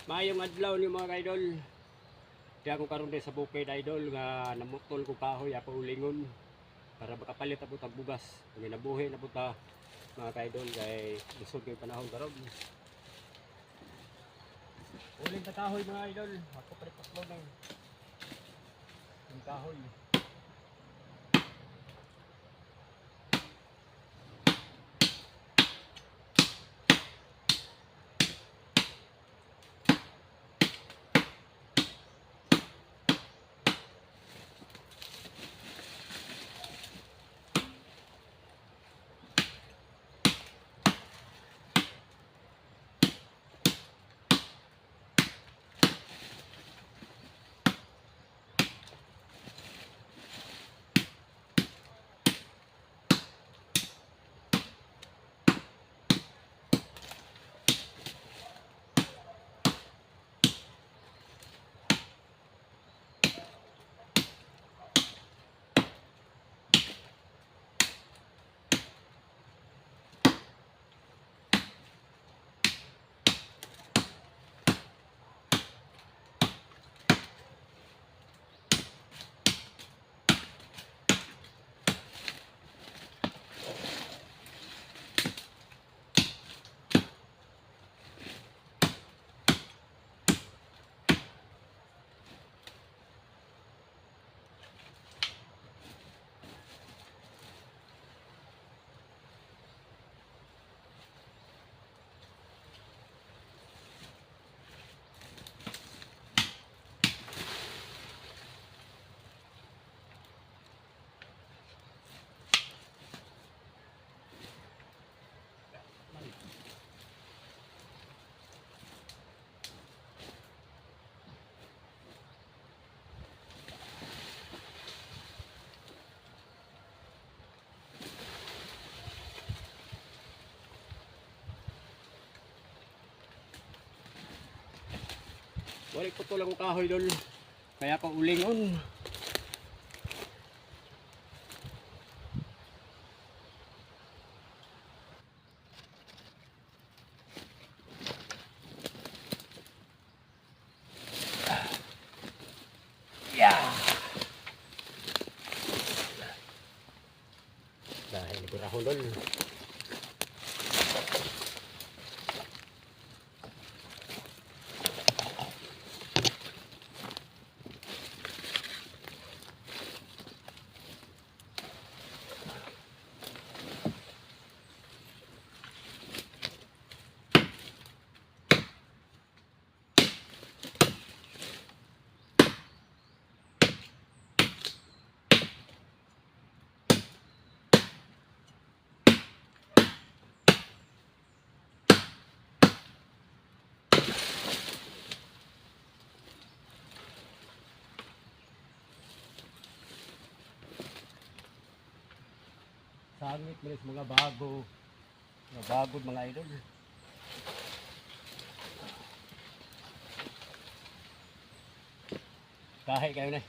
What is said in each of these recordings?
Mayong adlaw ni mga idol. Di ako karon sa bukid idol nga namutol ko kahoy ako ulingon para makapalit abot ang bugas. Kung nabuhi na buta mga idol kay lisod kay panahon karon. Uling ka kahoy mga idol. Ako palit paslo ng kahoy. Balik po lang ang kahoy dol. Kaya ako ulingon. Yeah. Dahil nagurahon dol. Sangit meres mga bago mga idol. Kahit kayo na.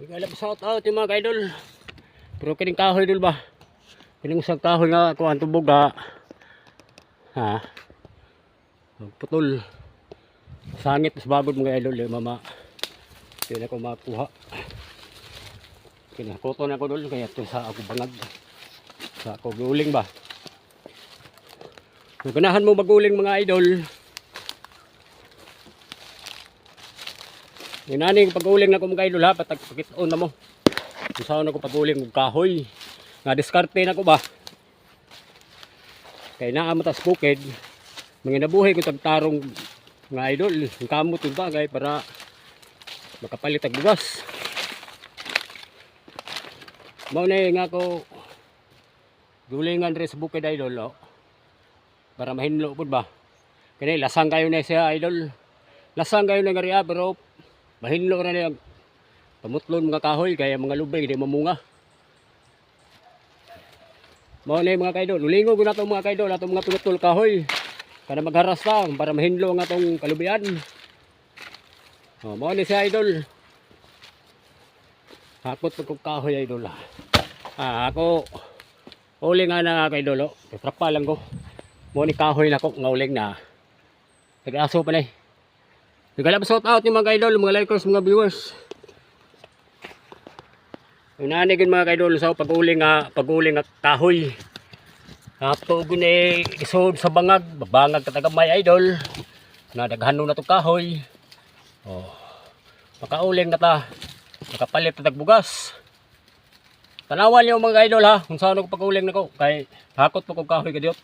Igalap shout out yung mga idol. Pero kining kahoy dul ba? Kining isang kahoy nga kuan tubog ha. Ha. Putol. Sangit sa bagod mga idol mama. Hindi ko makuha. Kinakoto na ko dul kaya ito sa ako bangag. Sa ako guling ba? Kung ganahan mo maguling mga idol, yung naning paguling na ko mga idol ha, pakitoon na mo. Kung saan ako paguling ng kahoy. Nga diskarte na ko ba? Kaya naamatas bukid, mga nabuhay ko tagtarong mga idol. Yung kamot yung bagay para makapalit ang bugas. Mauna nga ko gulingan rin sa bukid idol. Oh. Para mahinlo po ba? Kaya lasang kayo na siya idol. Lasang kayo na nga pero mahinlo na niya. Pamutlon mga kahoy kaya mga lubay hindi mamunga. Mauna mga kaidol. Ulingo ko na itong mga kaidol. Itong mga pinutol kahoy. Para magharas lang para mahinlo nga itong kalubian. Oh, mauna siya idol. Hakot ko kahoy idol. Ako uli nga na kaidol. Oh. Trapa lang ko. Mauna kahoy na ko. Nga uling na. Nag-aso pa na eh. Nagkalap shout out yung mga kaidol. Mga likers, mga viewers. Unanigin mga kaidol sa paguling nga kahoy. Ato guni isod sa bangag katagamay idol. Na daghanon na to kahoy. Oh. Makauling na ta. Makapalit ta tagbugas. Tanawan niyo mga kaidol ha kung saan ako paguling nako kay hakot po ko kahoy kadiot.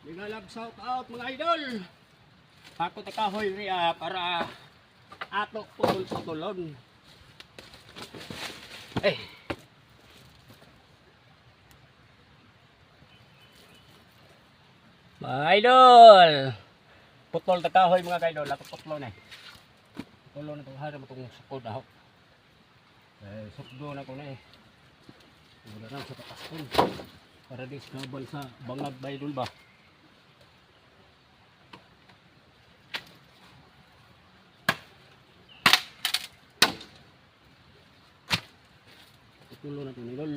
Ligalag shout out mga idol. Hakot ta kahoy riya para ato putol-putulon. Mga idol. Putol ta kahoy mga kaidol, ato putlo na. Putlo na tong hari mo tong sukod daw. Sukdo na ko na eh. Wala na sa taas ko. Para di snowball sa bangag ba idol ba? Tulo na ito idol.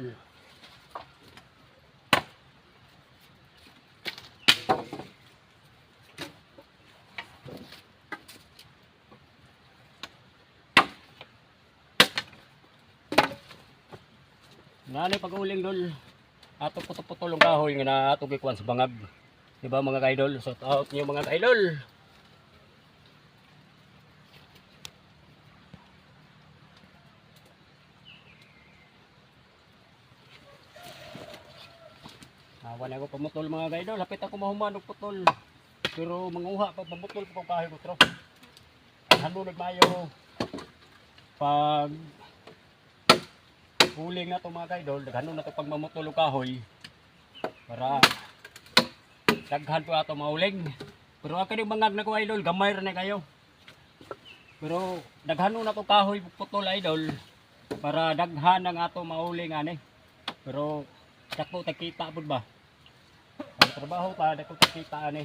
Nani pag-uling dol. Ato puto-putulong kahoy nga na ato gikuan sa bangag. Di ba mga kaidol? Shout out niyo mga kaidol. Wala ko pamutol mga kaidol, hapit ako mahuman og putol. Pero manguha pa pamutol ko kahoy ko tro. Hanunod mayo pag huling na to mga kaidol, daghanon na to pag mamutol og kahoy para daghan po ato mauling. Pero ako ni bangag na ko idol, gamay ra na kayo. Pero daghanon na to kahoy putol idol para daghan ang ato mauling ani. Pero dako ta kita pud ba? Trabaho pa dako kita ani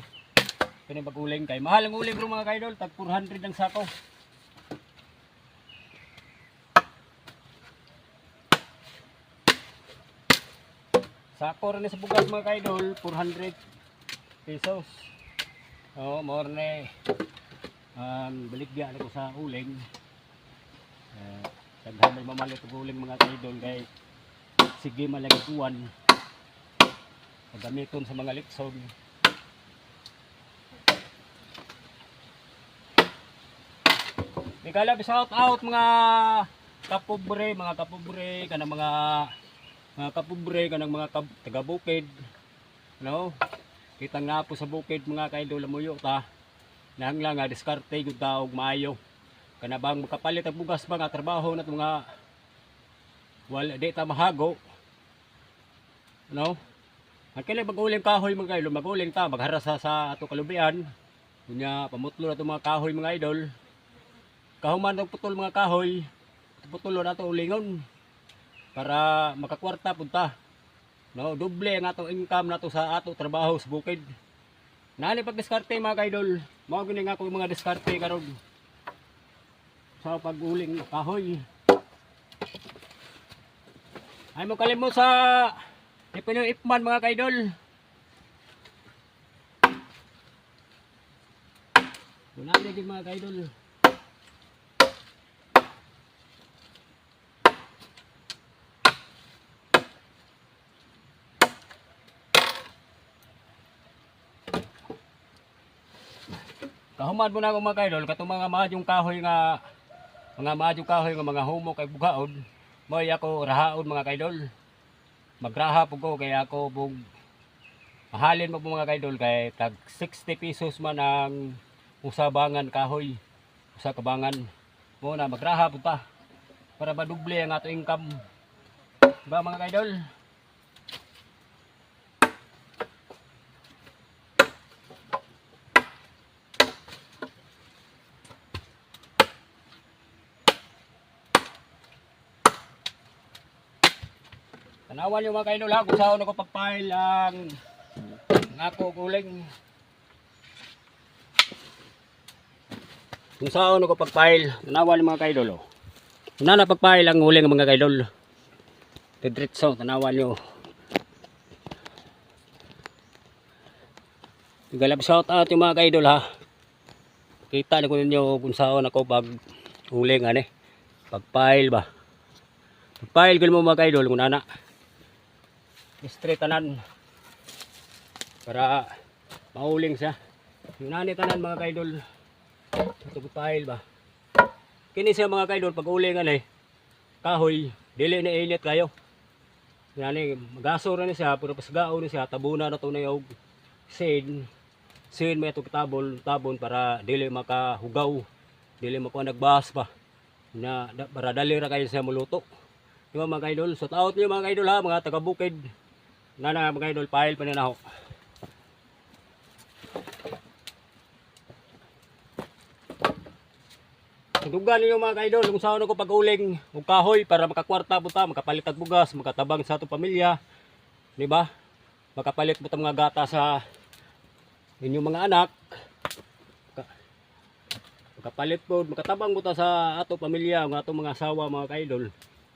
kini baguling kay mahal ang uling bro mga kaidol tag 400 ang sako. Sako rin sa bugas mga kaidol 400 pesos. Oh morne baligya na ko sa uling. Daghan may mamalit og uling mga kaidol kay sige malagikuan gamiton sa mga liksod. Bigala shout out mga kapobre kanang mga kapobre kanang mga taga-bukid. No? Kita nga po sa bukid mga kaidol lamuyo ta. Nahanglang nga diskarte gud ta og maayo. Kana bang makapalit og bugas mga trabaho nat mga wala di ta mahago. No? Ang kailan mag-uling kahoy mga kaidol, mag-uling ta, magharasa sa ato kalubian. Kunya pamutlo na itong mga kahoy mga idol. Kahuman itong putol mga kahoy. Putulo na ito ulingon. Para makakwarta punta. No, doble ang atong income na to sa ato trabaho sa bukid. Nani pag diskarte mga idol. Mao gini nga ko mga diskarte karon sa pag-uling kahoy. Ay mo kalimot sa ipinyo ipman mga idol. Wala din mga idol. Kahuman mo na ako mga idol, katong mga madyong kahoy nga mga humo kay bugaon, moy ako rahaon mga idol. Magraha po ko kaya ako bug mahalin mo po mga idol kay tag 60 pesos man ang usabangan kahoy, usa kabangan. Mo na magraha po ta para maduble ang ato income. Ba mga idol? Tanawan yung mga kaidol ha kung saan ako pagpahil ang ako guling. Kung saan ako pagpahil, tanawan yung mga kaidol. Una na pagpahil ang guling mga kaidol. Tidritso, tanawan nyo. Galab shout out yung mga kaidol ha. Kita na ko ninyo kung saan ako pag guling pagpahil ba. Pagpahil ko mo mga kaidol kung nana. Straight tanan para mauling siya. Yung nani tanan mga kaidol. Ito pahil ba. Kini siya mga kaidol pag ulingan kahoy dili na ilit kayo. Yani magasor na siya pero pasgao na siya tabuna na to na yung sin may ito tabon para dili makahugaw, dili makuha nagbahas pa na para dali ra kayo siya muluto. Diba mga kaidol, shout out niyo mga kaidol ha, mga taga bukid. Nana mga idol, pahil pa na ako. Dugan ninyo mga idol, kung saan ako pag-uling og kahoy para makakwarta po ta, makapalit og bugas, makatabang sa atong pamilya. Di ba? Makapalit po ta mga gata sa inyong mga anak. Makapalit po, makatabang po ta sa atong pamilya, ang atong mga asawa mga idol.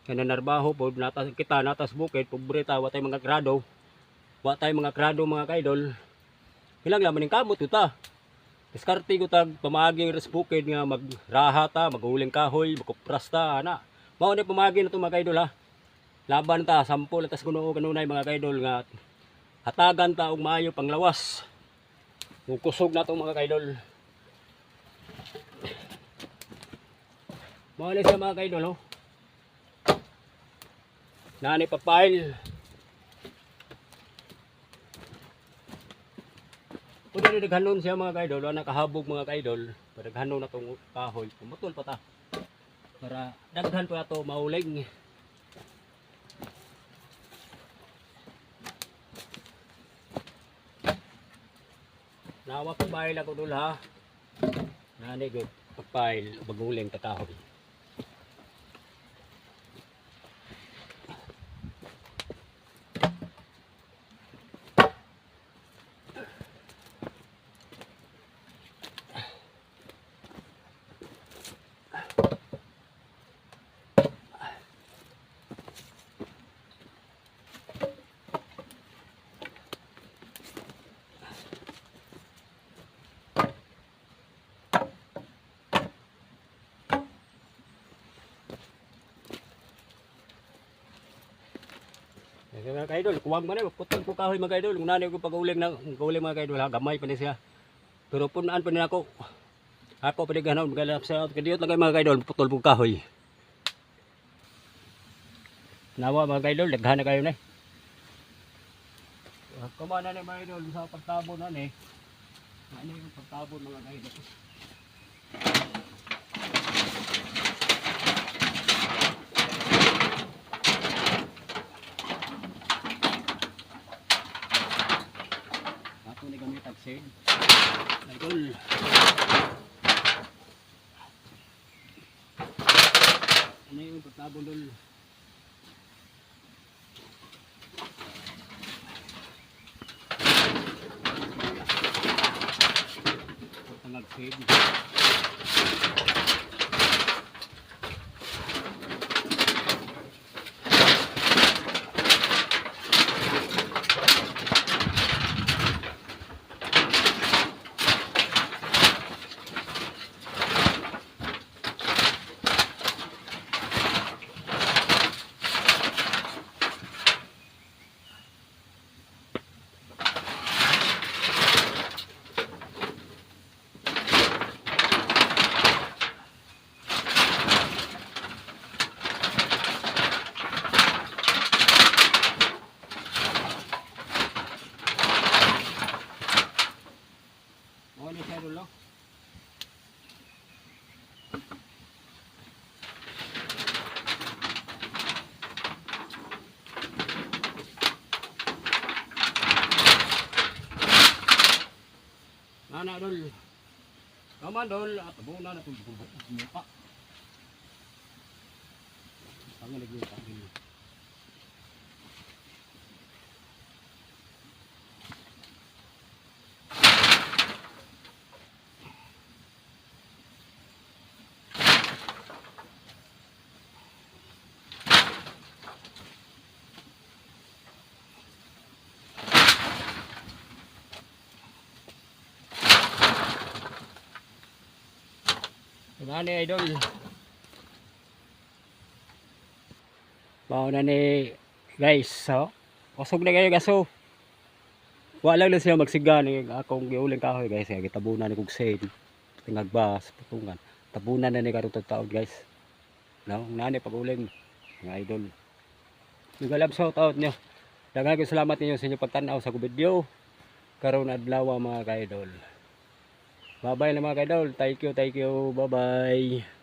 Kaya narbaho po, kita natas bukid, pobreta, watay mga grado. Watay mga grado mga kaidol. Hilang laman ng kamot ita. Diskarte ko tag pamaging res bukid nga magraha ta, maguling kahoy, makupras ta, ana. Mao ni pamagi na to mga kaidol ha. Laban ta, sampol atas kuno kanunay mga kaidol nga hatagan ta og maayo panglawas. Ug kusog na to mga kaidol. Mao ni sa mga kaidol ho. Nani papayil. Kung dili daghanon siya mga kaidol, wala nakahabog mga kaidol, daghanon na tong kahoy, pumutol pa ta. Para daghan pa ato mauling. Nawa papayil ako dul ha. Nani good papayil baguling ta kahoy. Mga kaidol, kuwag man putol ko kahoy mga kaidol. Kung nani ko pag-uling mga kaidol ha, gamay pa ni siya. Pero punaan pa ni ako. Ako pa ni ganaw, magalap sa kadiyot lang mga kaidol, putol ko kahoy. Nawa mga kaidol, daghan na kayo na. Kumana ni mga kaidol sa pagtabon na ni. Ano yung pagtabon mga kaidol. Ito ni gamit tagsin. Idol. Ano yung pagtabon dol? Tangag seed. Oh, ni siya dulo. Nana dol. Tama dol, at muna na itong muka. Pangalig yung pangin. Nani idol. Bao na ni guys, so. Usog na kayo gaso. Wala lang siya magsiga ni akong giuling kahoy guys, kaya gitabunan ni kog seed. Tingag ba sa putungan. Tabunan na ni karong taon guys. No, nani paguling mga idol. Nugalab shout out nyo. Daghang salamat ninyo sa inyong pagtanaw sa video. Karon adlaw mga ka-idol. Bye bye na mga ka-idol. Thank you. Bye bye.